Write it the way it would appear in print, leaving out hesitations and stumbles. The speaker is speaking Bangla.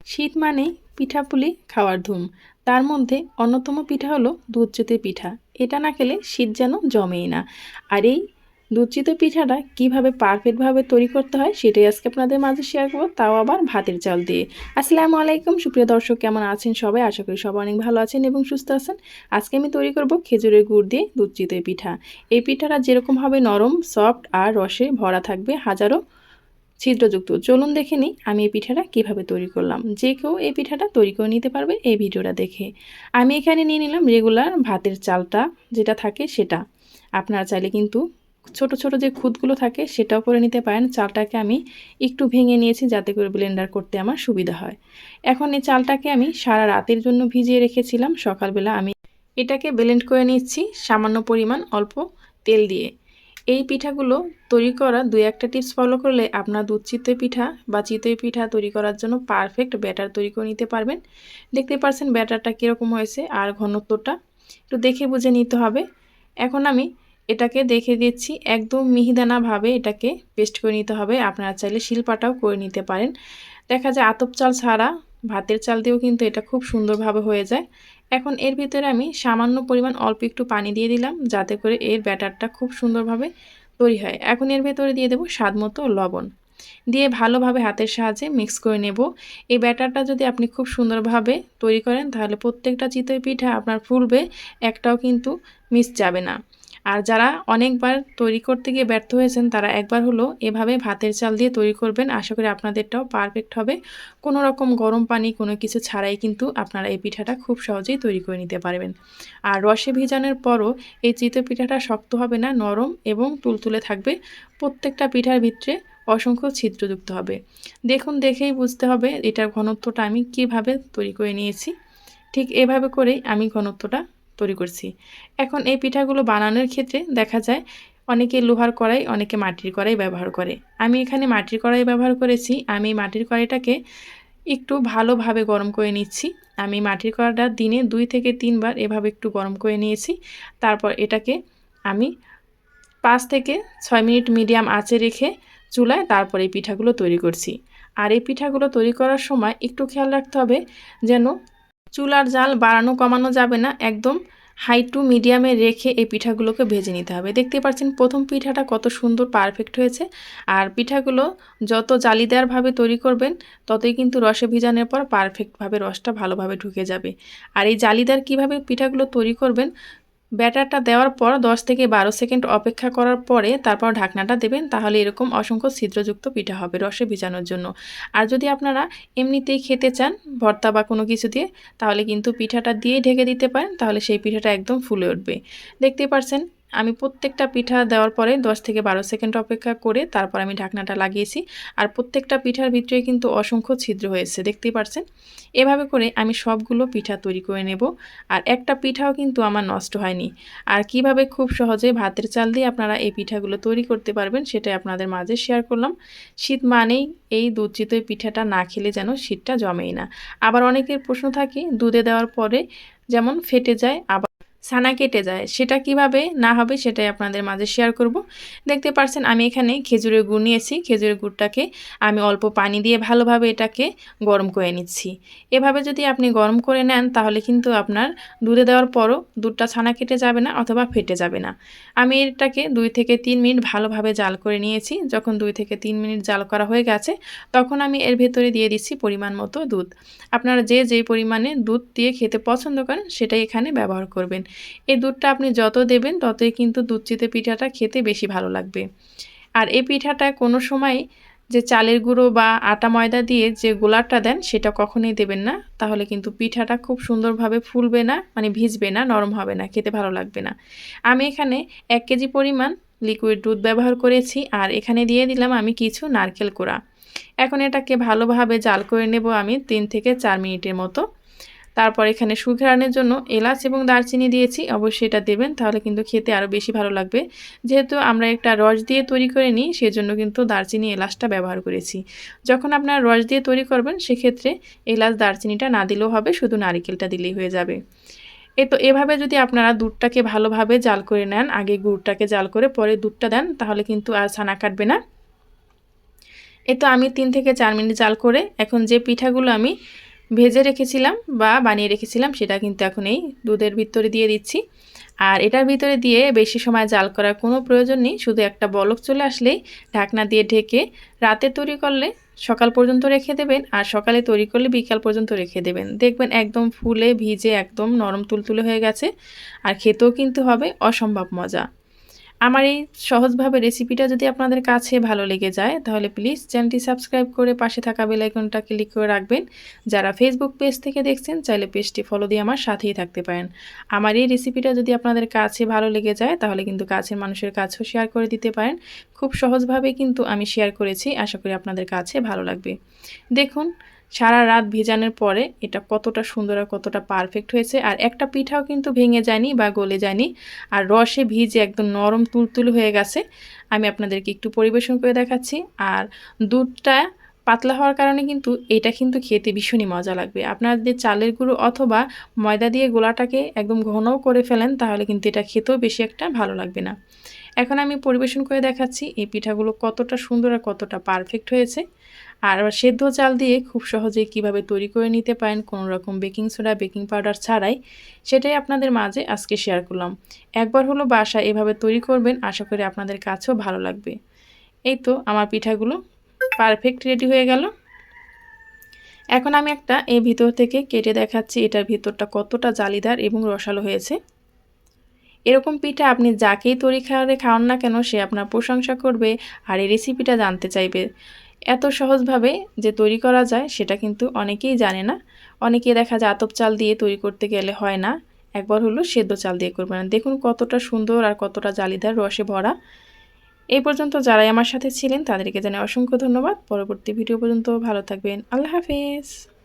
শীত মানেই পিঠাপুলি খাওয়ার ধুম। তার মধ্যে অন্যতম পিঠা হলো দুধ চিতই পিঠা। এটা না খেলে শীত যেন জমেই না। আর এই দুধ চিতই পিঠাটা কীভাবে পারফেক্টভাবে তৈরি করতে হয় সেটাই আজকে আপনাদের মাঝে শেয়ার করব, তাও আবার ভাতের চাল দিয়ে। আসসালামু আলাইকুম সুপ্রিয় দর্শক, কেমন আছেন সবাই? আশা করি সবাই অনেক ভালো আছেন এবং সুস্থ আছেন। আজকে আমি তৈরি করব খেজুরের গুড় দিয়ে দুধ চিতই পিঠা। এই পিঠাটা যেরকমভাবে নরম, সফট আর রসে ভরা থাকবে, হাজারো ছিদ্রযুক্ত। চলুন দেখে নিই আমি এই পিঠাটা কিভাবে তৈরি করলাম। যে কেউ এই পিঠাটা তৈরি করে নিতে পারবে এই ভিডিওটা দেখে। আমি এখানে নিয়ে নিলাম রেগুলার ভাতের চালটা, যেটা থাকে সেটা। আপনারা চাইলে কিন্তু ছোট ছোট যে খুদগুলো থাকে সেটাও করে নিতে পারেন। চালটাকে আমি একটু ভেঙে নিয়েছি যাতে করে ব্লেন্ডার করতে আমার সুবিধা হয়। এখন এই চালটাকে আমি সারা রাতের জন্য ভিজিয়ে রেখেছিলাম। সকালবেলা আমি এটাকে ব্লেন্ড করে নিচ্ছি সামান্য পরিমাণ অল্প তেল দিয়ে। এই পিঠাগুলো তৈরি করা 2-1টা টিপস ফলো করলে আপনার দুধ চিতই পিঠা বা চিতই পিঠা তৈরি করার জন্য পারফেক্ট ব্যাটার তৈরি করে নিতে পারবেন। দেখতে পাচ্ছেন ব্যাটারটা কীরকম হয়েছে আর ঘনত্বটা একটু দেখে বুঝে নিতে হবে। এখন আমি এটাকে দেখে দিচ্ছি, একদম মিহিদানাভাবে এটাকে পেস্ট করে নিতে হবে। আপনারা চাইলে শিলপাটাও করে নিতে পারেন। দেখা যায় আতপ চাল ছাড়া ভাতের চাল দিয়েও কিন্তু এটা খুব সুন্দরভাবে হয়ে যায়। এখন এর ভিতরে আমি সামান্য পরিমাণ অল্প একটু পানি দিয়ে দিলাম যাতে করে এর ব্যাটারটা খুব সুন্দরভাবে তৈরি হয়। এখন এর ভেতরে দিয়ে দেবো স্বাদমতো লবণ, দিয়ে ভালোভাবে হাতের সাহায্যে মিক্স করে নেব। এই ব্যাটারটা যদি আপনি খুব সুন্দরভাবে তৈরি করেন তাহলে প্রত্যেকটা চিতই পিঠা আপনার ফুলবে, একটাও কিন্তু মিস যাবে না। আর যারা অনেকবার তৈরি করতে গিয়ে ব্যর্থ হয়েছেন তারা একবার হলো এভাবে ভাতের চাল দিয়ে তৈরি করবেন। আশা করি আপনাদেরটাও পারফেক্ট হবে। কোনো রকম গরম পানি কোনো কিছু ছাড়াই কিন্তু আপনারা এই পিঠাটা খুব সহজেই তৈরি করে নিতে পারবেন। আর রসে ভিজানোর পরও এই চিতই পিঠাটা শক্ত হবে না, নরম এবং তুলতুলে থাকবে। প্রত্যেকটা পিঠার ভিতরে অসংখ্য ছিদ্রযুক্ত হবে। দেখুন, দেখেই বুঝতে হবে এটার ঘনত্বটা আমি কিভাবে তৈরি করে নিয়েছি। ঠিক এভাবে করেই আমি ঘনত্বটা তৈরি করছি। এখন এই পিঠাগুলো বানানোর ক্ষেত্রে দেখা যায় অনেকে লোহার কড়াই, অনেকে মাটির কড়াই ব্যবহার করে। আমি এখানে মাটির কড়াই ব্যবহার করেছি। আমি মাটির কড়াইটাকে একটু ভালোভাবে গরম করে নিচ্ছি। আমি মাটির কড়াইটা দিনে 2 থেকে 3 বার এভাবে একটু গরম করে নিয়েছি। তারপর এটাকে আমি 5 থেকে 6 মিনিট মিডিয়াম আঁচে রেখে চুলায় তারপর এই পিঠাগুলো তৈরি করছি। আর এই পিঠাগুলো তৈরি করার সময় একটু খেয়াল রাখতে হবে যেন চুলার জাল বাড়ানো কমানো যাবে না, একদম হাই টু মিডিয়ামে রেখে এই পিঠাগুলোকে ভেজে নিতে হবে। দেখতে পাচ্ছেন প্রথম পিঠাটা কত সুন্দর পারফেক্ট হয়েছে। আর পিঠাগুলো যত জালিদারভাবে তৈরি করবেন ততই কিন্তু রসে ভিজানোর পর পারফেক্টভাবে রসটা ভালোভাবে ঢুকে যাবে। আর এই জালিদার কিভাবে পিঠাগুলো তৈরি করবেন, ব্যাটারটা দেওয়ার পর 10 থেকে 12 সেকেন্ড অপেক্ষা করার পরে তারপর ঢাকনাটা দেবেন, তাহলে এরকম অসংখ্য ছিদ্রযুক্ত পিঠা হবে রসে ভিজানোর জন্য। আর যদি আপনারা এমনিতেই খেতে চান ভর্তা বা কোনো কিছু দিয়ে, তাহলে কিন্তু পিঠাটা দিয়ে ঢেকে দিতে পারেন, তাহলে সেই পিঠাটা একদম ফুলে উঠবে। দেখতেই পারছেন আমি প্রত্যেকটা পিঠা দেওয়ার পরে 10 থেকে 12 সেকেন্ড অপেক্ষা করে তারপর আমি ঢাকনাটা লাগিয়েছি। আর প্রত্যেকটা পিঠার ভিতরে কিন্তু অসংখ্য ছিদ্র হয়েছে, দেখতেই পারছেন। এভাবে করে আমি সবগুলো পিঠা তৈরি করে নেব। আর একটা পিঠাও কিন্তু আমার নষ্ট হয়নি। আর কিভাবে খুব সহজে ভাতের চাল দিয়ে আপনারা এই পিঠাগুলো তৈরি করতে পারবেন সেটাই আপনাদের মাঝে শেয়ার করলাম। শীত মানেই এই দুধ চিতই পিঠাটা না খেলে যেন শীতটা জমেই না। আবার অনেকের প্রশ্ন থাকে দুধে দেওয়ার পরে যেমন ফেটে যায়, আবার ছানা কেটে যায়, সেটা কিভাবে না হবে সেটাই আপনাদের মাঝে শেয়ার করব। দেখতে পাচ্ছেন আমি এখানে খেজুরের গুড় নিয়েছি। খেজুরের গুড়টাকে আমি অল্প পানি দিয়ে ভালোভাবে এটাকে গরম করে নিচ্ছি। এভাবে যদি আপনি গরম করে নেন তাহলে কিন্তু আপনার দুধে দেওয়ার পরও দুধটা ছানা কেটে যাবে না অথবা ফেটে যাবে না। আমি এটাকে 2 থেকে 3 মিনিট ভালোভাবে জাল করে নিয়েছি। যখন 2 থেকে 3 মিনিট জাল করা হয়ে গেছে তখন আমি এর ভেতরে দিয়ে দিচ্ছি পরিমাণ মতো দুধ। আপনারা যে যেই পরিমাণে দুধ দিয়ে খেতে পছন্দ করেন সেটাই এখানে ব্যবহার করবেন। এই দুধটা আপনি যত দেবেন ততই কিন্তু দুধ চিতই পিঠাটা খেতে বেশি ভালো লাগবে। আর এই পিঠাটা কোনো সময় যে চালের গুঁড়ো বা আটা ময়দা দিয়ে যে গোলাটা দেন সেটা কখনোই দেবেন না, তাহলে কিন্তু পিঠাটা খুব সুন্দরভাবে ফুলবে না, মানে ভিজবে না, নরম হবে না, খেতে ভালো লাগবে না। আমি এখানে 1 কেজি পরিমাণ লিকুইড দুধ ব্যবহার করেছি। আর এখানে দিয়ে দিলাম আমি কিছু নারকেল কোড়া। এখন এটাকে ভালোভাবে জাল করে নেব আমি 3 থেকে 4 মিনিটের মতো। তারপর এখানে সুঘ্রাণের জন্য এলাচ এবং দারচিনি দিয়েছি। অবশ্যই এটা দেবেন, তাহলে কিন্তু খেতে আরও বেশি ভালো লাগবে। যেহেতু আমরা একটা রস দিয়ে তৈরি করে নিই সেজন্য কিন্তু দারচিনি এলাচটা ব্যবহার করেছি। যখন আপনারা রস দিয়ে তৈরি করবেন সেক্ষেত্রে এলাচ দারচিনিটা না দিলেও হবে, শুধু নারকেলটা দিলেই হয়ে যাবে। তো এভাবে যদি আপনারা দুধটাকে ভালোভাবে জাল করে নেন, আগে গুড়টাকে জাল করে পরে দুধটা দেন, তাহলে কিন্তু আর ছানা কাটবে না। এই তো আমি 3 থেকে 4 মিনিট জাল করে এখন যে পিঠাগুলো আমি ভেজে রেখেছিলাম বা বানিয়ে রেখেছিলাম সেটা কিন্তু এখন এই দুধের ভিতরে দিয়ে দিচ্ছি। আর এটার ভিতরে দিয়ে বেশি সময় জাল করার কোনো প্রয়োজন নেই, শুধু একটা বলক চলে আসলেই ঢাকনা দিয়ে ঢেকে রাতে তৈরি করলে সকাল পর্যন্ত রেখে দেবেন, আর সকালে তৈরি করলে বিকাল পর্যন্ত রেখে দেবেন। দেখবেন একদম ফুলে ভিজে একদম নরম তুলতুলে হয়ে গেছে, আর খেতেও কিন্তু হবে অসম্ভব মজা। আমার এই সহজভাবে রেসিপিটা যদি আপনাদের কাছে ভালো লেগে যায় তাহলে প্লিজ চ্যানেলটি সাবস্ক্রাইব করে পাশে থাকা বেল আইকনটা ক্লিক করে রাখবেন। যারা ফেসবুক পেজ থেকে দেখছেন চাইলে পেজটি ফলো দিয়ে আমার সাথেই থাকতে পারেন। আমার এই রেসিপিটা যদি আপনাদের কাছে ভালো লেগে যায় তাহলে কিন্তু কাছের মানুষের কাছেও শেয়ার করে দিতে পারেন। খুব সহজভাবে কিন্তু আমি শেয়ার করেছি, আশা করি আপনাদের কাছে ভালো লাগবে। দেখুন সারা রাত ভেজানোর পরে এটা কতটা সুন্দর আর কতটা পারফেক্ট হয়েছে, আর একটা পিঠাও কিন্তু ভেঙে যায়নি বা গলে যায়নি, আর রসে ভিজে একদম নরম তুলতুলে হয়ে গেছে। আমি আপনাদেরকে একটু পরিবেশন করে দেখাচ্ছি। আর দুধটা পাতলা হওয়ার কারণে কিন্তু এটা কিন্তু খেতে ভীষণই মজা লাগবে। আপনারা যদি চালের গুঁড়ো অথবা ময়দা দিয়ে গোলাটাকে একদম ঘনও করে ফেলেন তাহলে কিন্তু এটা খেতেও বেশি একটা ভালো লাগবে না। এখন আমি পরিবেশন করে দেখাচ্ছি এই পিঠাগুলো কতটা সুন্দর আর কতটা পারফেক্ট হয়েছে। আর সেদ্ধ চাল দিয়ে খুব সহজেই কিভাবে তৈরি করে নিতে পারেন কোনো রকম বেকিং সোডা বেকিং পাউডার ছাড়াই, সেটাই আপনাদের মাঝে আজকে শেয়ার করলাম। একবার হলো বাসায় এভাবে তৈরি করবেন, আশা করি আপনাদের কাছেও ভালো লাগবে। এই তো আমার পিঠাগুলো পারফেক্ট রেডি হয়ে গেল। এখন আমি একটা এই ভিতর থেকে কেটে দেখাচ্ছি এটার ভিতরটা কতটা জালিদার এবং রসালো হয়েছে। এরকম পিঠা আপনি যাকেই তৈরি খাওয়ান না কেন সে আপনার প্রশংসা করবে আর এই রেসিপিটা জানতে চাইবে। এত সহজভাবে যে তৈরি করা যায় সেটা কিন্তু অনেকেই জানে না। অনেকেই দেখা যায় আতপ চাল দিয়ে তৈরি করতে গেলে হয় না, একবার হলো সেদ্ধ চাল দিয়ে করবেন। দেখুন কতটা সুন্দর আর কতটা জালিদার রসে ভরা। এই পর্যন্ত যারাই আমার সাথে ছিলেন তাদেরকে জানাই অসংখ্য ধন্যবাদ। পরবর্তী ভিডিও পর্যন্ত ভালো থাকবেন। আল্লাহ হাফেজ।